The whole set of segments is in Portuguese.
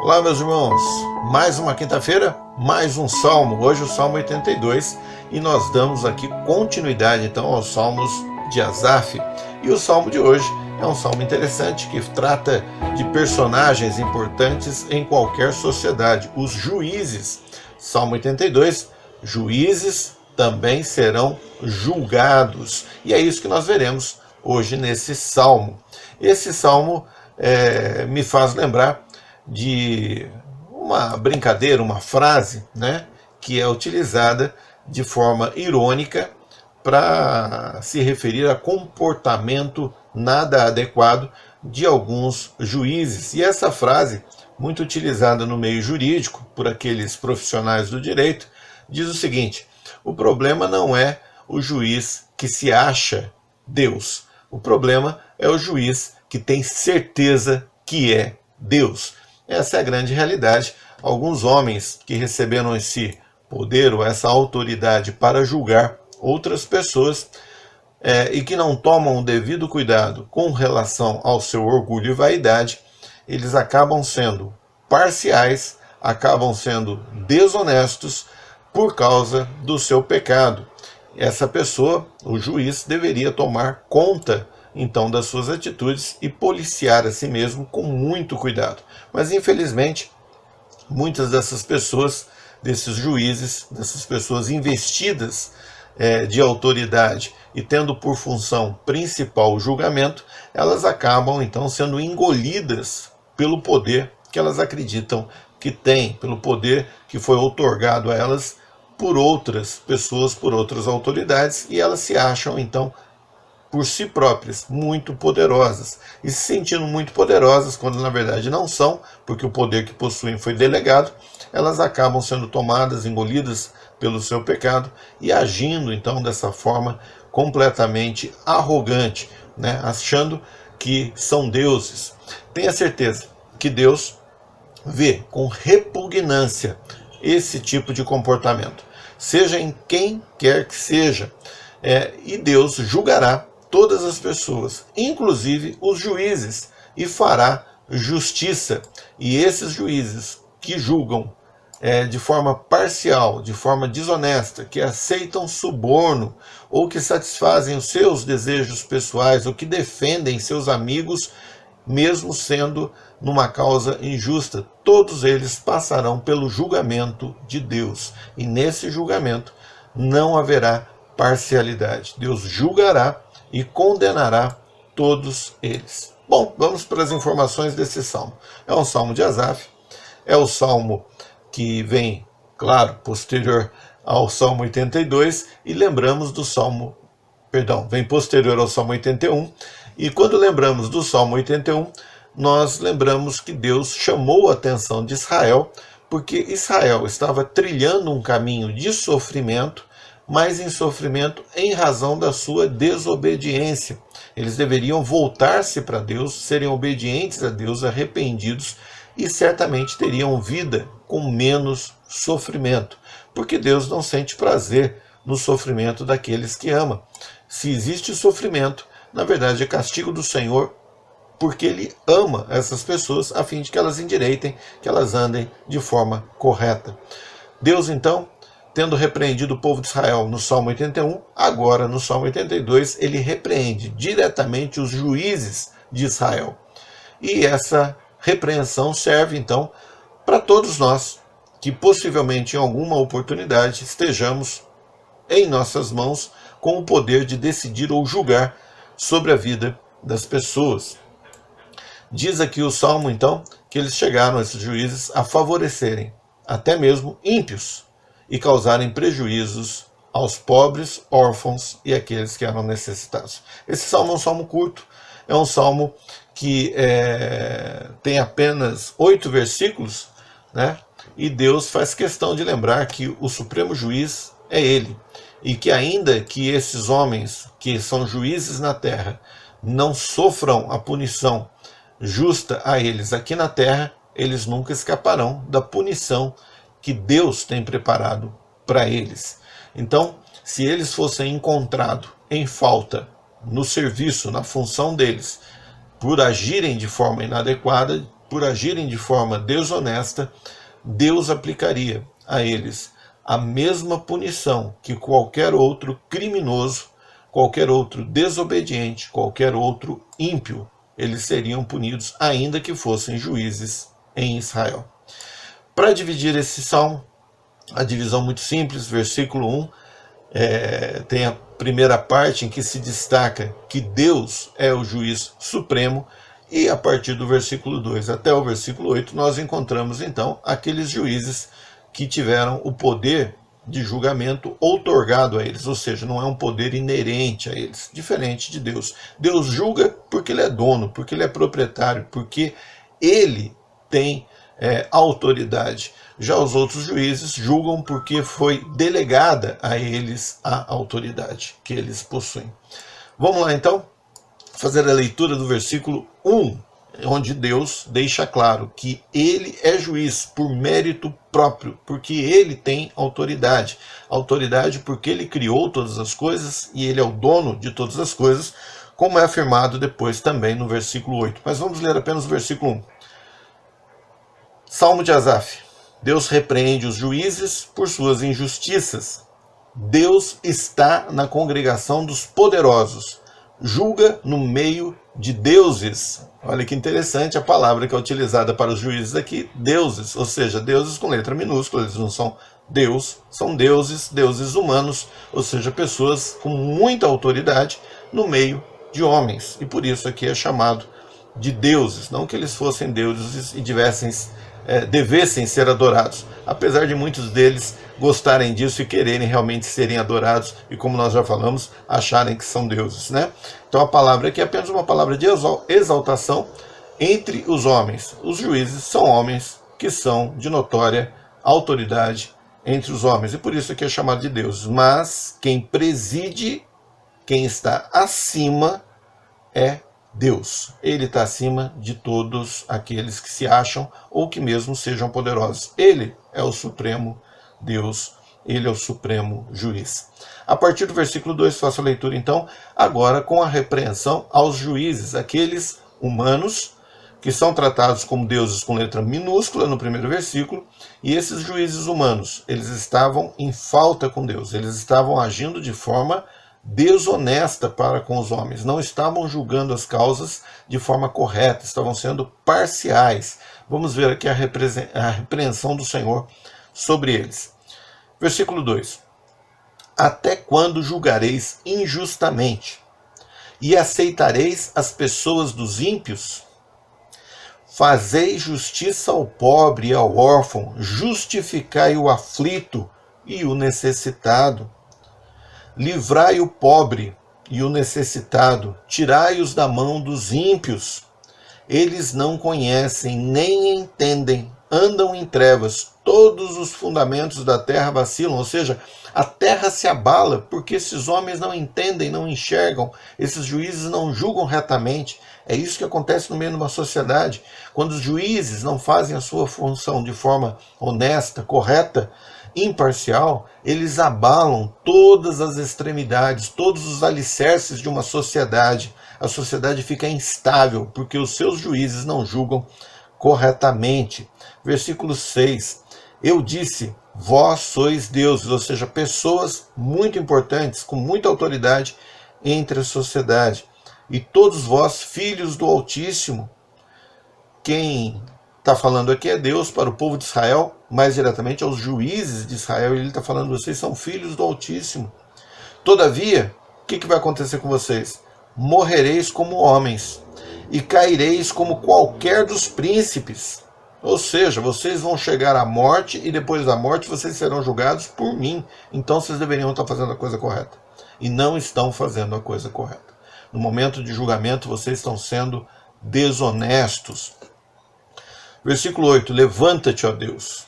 Olá, meus irmãos, mais uma quinta-feira, mais um salmo, hoje o Salmo 82, e nós damos aqui continuidade então aos salmos de Asaf. E o salmo de hoje é um salmo interessante que trata de personagens importantes em qualquer sociedade, os juízes. Salmo 82, juízes também serão julgados, e é isso que nós veremos hoje nesse salmo. Esse salmo me faz lembrar de uma brincadeira, uma frase, né, que é utilizada de forma irônica para se referir a comportamento nada adequado de alguns juízes. E essa frase, muito utilizada no meio jurídico por aqueles profissionais do direito, diz o seguinte: o problema não é o juiz que se acha Deus, o problema é o juiz que tem certeza que é Deus. Essa é a grande realidade. Alguns homens que receberam esse poder ou essa autoridade para julgar outras pessoas e que não tomam o devido cuidado com relação ao seu orgulho e vaidade, eles acabam sendo parciais, acabam sendo desonestos por causa do seu pecado. Essa pessoa, o juiz, deveria tomar conta então das suas atitudes e policiar a si mesmo com muito cuidado. Mas infelizmente, muitas dessas pessoas, desses juízes, dessas pessoas investidas de autoridade e tendo por função principal o julgamento, elas acabam então sendo engolidas pelo poder que elas acreditam que têm, pelo poder que foi outorgado a elas por outras pessoas, por outras autoridades, e elas se acham então por si próprias muito poderosas, e se sentindo muito poderosas quando na verdade não são, porque o poder que possuem foi delegado, elas acabam sendo tomadas, engolidas pelo seu pecado e agindo então dessa forma completamente arrogante, né? Achando que são deuses. Tenha certeza que Deus vê com repugnância esse tipo de comportamento, seja em quem quer que seja, e Deus julgará todas as pessoas, inclusive os juízes, e fará justiça. E esses juízes que julgam de forma parcial, de forma desonesta, que aceitam suborno, ou que satisfazem os seus desejos pessoais, ou que defendem seus amigos, mesmo sendo numa causa injusta, todos eles passarão pelo julgamento de Deus. E nesse julgamento não haverá parcialidade. Deus julgará e condenará todos eles. Bom, vamos para as informações desse salmo. É um salmo de Asaf, é o salmo que vem, claro, posterior ao salmo 82, e lembramos do salmo, vem posterior ao salmo 81, e quando lembramos do salmo 81, nós lembramos que Deus chamou a atenção de Israel, porque Israel estava trilhando um caminho de sofrimento, mas em sofrimento em razão da sua desobediência. Eles deveriam voltar-se para Deus, serem obedientes a Deus, arrependidos, e certamente teriam vida com menos sofrimento, porque Deus não sente prazer no sofrimento daqueles que ama. Se existe sofrimento, na verdade é castigo do Senhor, porque Ele ama essas pessoas a fim de que elas endireitem, que elas andem de forma correta. Deus, então, tendo repreendido o povo de Israel no Salmo 81, agora no Salmo 82 ele repreende diretamente os juízes de Israel. E essa repreensão serve então para todos nós, que possivelmente em alguma oportunidade estejamos em nossas mãos com o poder de decidir ou julgar sobre a vida das pessoas. Diz aqui o Salmo então que eles chegaram, esses juízes, a favorecerem até mesmo ímpios e causarem prejuízos aos pobres, órfãos e aqueles que eram necessitados. Esse salmo é um salmo curto, é um salmo que tem apenas 8 versículos, né? E Deus faz questão de lembrar que o supremo juiz é Ele, e que ainda que esses homens que são juízes na terra não sofram a punição justa a eles aqui na terra, eles nunca escaparão da punição que Deus tem preparado para eles. Então, se eles fossem encontrados em falta no serviço, na função deles, por agirem de forma inadequada, por agirem de forma desonesta, Deus aplicaria a eles a mesma punição que qualquer outro criminoso, qualquer outro desobediente, qualquer outro ímpio. Eles seriam punidos, ainda que fossem juízes em Israel. Para dividir esse salmo, a divisão muito simples, versículo 1, tem a primeira parte em que se destaca que Deus é o juiz supremo, e a partir do versículo 2 até o versículo 8, nós encontramos então aqueles juízes que tiveram o poder de julgamento outorgado a eles, ou seja, não é um poder inerente a eles, diferente de Deus. Deus julga porque ele é dono, porque ele é proprietário, porque ele tem autoridade. Já os outros juízes julgam porque foi delegada a eles a autoridade que eles possuem. Vamos lá então fazer a leitura do versículo 1, onde Deus deixa claro que ele é juiz por mérito próprio, porque ele tem autoridade. Autoridade porque ele criou todas as coisas e ele é o dono de todas as coisas, como é afirmado depois também no versículo 8. Mas vamos ler apenas o versículo 1. Salmo de Asaf. Deus repreende os juízes por suas injustiças. Deus está na congregação dos poderosos. Julga no meio de deuses. Olha que interessante a palavra que é utilizada para os juízes aqui, deuses, ou seja, deuses com letra minúscula, eles não são Deus, são deuses, deuses humanos, ou seja, pessoas com muita autoridade no meio de homens. E por isso aqui é chamado de deuses, não que eles fossem deuses e devessem ser adorados, apesar de muitos deles gostarem disso e quererem realmente serem adorados e, como nós já falamos, acharem que são deuses, né? Então a palavra aqui é apenas uma palavra de exaltação entre os homens. Os juízes são homens que são de notória autoridade entre os homens, e por isso aqui é chamado de deuses. Mas quem preside, quem está acima é Deus. Ele está acima de todos aqueles que se acham ou que mesmo sejam poderosos. Ele é o supremo Deus, ele é o supremo juiz. A partir do versículo 2, faço a leitura então, agora com a repreensão aos juízes, aqueles humanos que são tratados como deuses com letra minúscula no primeiro versículo, e esses juízes humanos, eles estavam em falta com Deus, eles estavam agindo de forma desonesta para com os homens, não estavam julgando as causas de forma correta, estavam sendo parciais. Vamos ver aqui a repreensão do Senhor sobre eles. Versículo 2. Até quando julgareis injustamente e aceitareis as pessoas dos ímpios? Fazei justiça ao pobre e ao órfão, justificai o aflito e o necessitado. Livrai o pobre e o necessitado, tirai-os da mão dos ímpios. Eles não conhecem, nem entendem, andam em trevas, todos os fundamentos da terra vacilam, ou seja, a terra se abala, porque esses homens não entendem, não enxergam, esses juízes não julgam retamente. É isso que acontece no meio de uma sociedade. Quando os juízes não fazem a sua função de forma honesta, correta, imparcial, eles abalam todas as extremidades, todos os alicerces de uma sociedade. A sociedade fica instável, porque os seus juízes não julgam corretamente. Versículo 6. Eu disse, vós sois deuses, ou seja, pessoas muito importantes, com muita autoridade entre a sociedade. E todos vós, filhos do Altíssimo. Quem está falando aqui é Deus para o povo de Israel, mais diretamente aos juízes de Israel. Ele está falando, vocês são filhos do Altíssimo. Todavia, o que vai acontecer com vocês? Morrereis como homens, e caireis como qualquer dos príncipes. Ou seja, vocês vão chegar à morte, e depois da morte vocês serão julgados por mim. Então vocês deveriam estar fazendo a coisa correta. E não estão fazendo a coisa correta. No momento de julgamento, vocês estão sendo desonestos. Versículo 8. Levanta-te, ó Deus.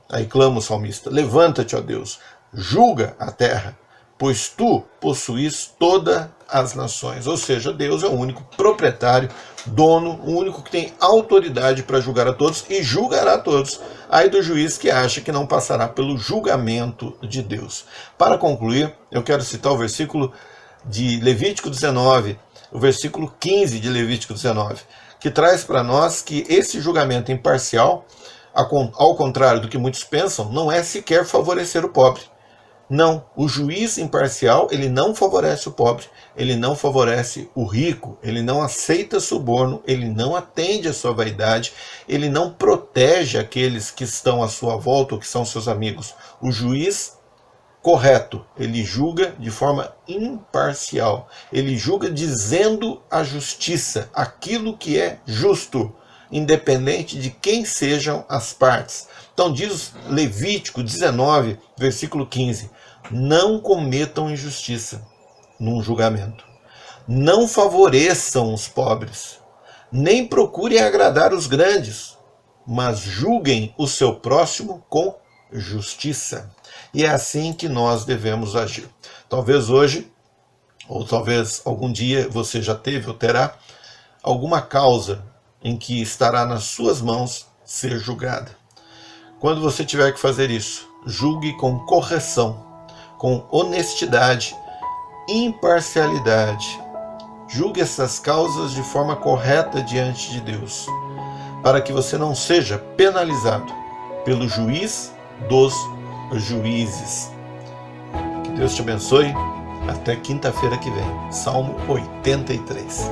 Aí clama o salmista. Levanta-te, ó Deus. Julga a terra, pois tu possuís todas as nações. Ou seja, Deus é o único proprietário, dono, o único que tem autoridade para julgar a todos e julgará a todos. Ai do juiz que acha que não passará pelo julgamento de Deus. Para concluir, eu quero citar o versículo de Levítico 19, o versículo 15 de Levítico 19, que traz para nós que esse julgamento imparcial, ao contrário do que muitos pensam, não é sequer favorecer o pobre. Não, o juiz imparcial, ele não favorece o pobre, ele não favorece o rico, ele não aceita suborno, ele não atende à sua vaidade, ele não protege aqueles que estão à sua volta ou que são seus amigos. O juiz correto, ele julga de forma imparcial, ele julga dizendo a justiça, aquilo que é justo, independente de quem sejam as partes. Então diz Levítico 19, versículo 15, não cometam injustiça num julgamento, não favoreçam os pobres, nem procurem agradar os grandes, mas julguem o seu próximo com justiça. E é assim que nós devemos agir. Talvez hoje, ou talvez algum dia, você já teve ou terá alguma causa em que estará nas suas mãos ser julgada. Quando você tiver que fazer isso, julgue com correção, com honestidade, imparcialidade. Julgue essas causas de forma correta diante de Deus, para que você não seja penalizado pelo juiz dos juízes. Que Deus te abençoe. Até quinta-feira que vem. Salmo 83.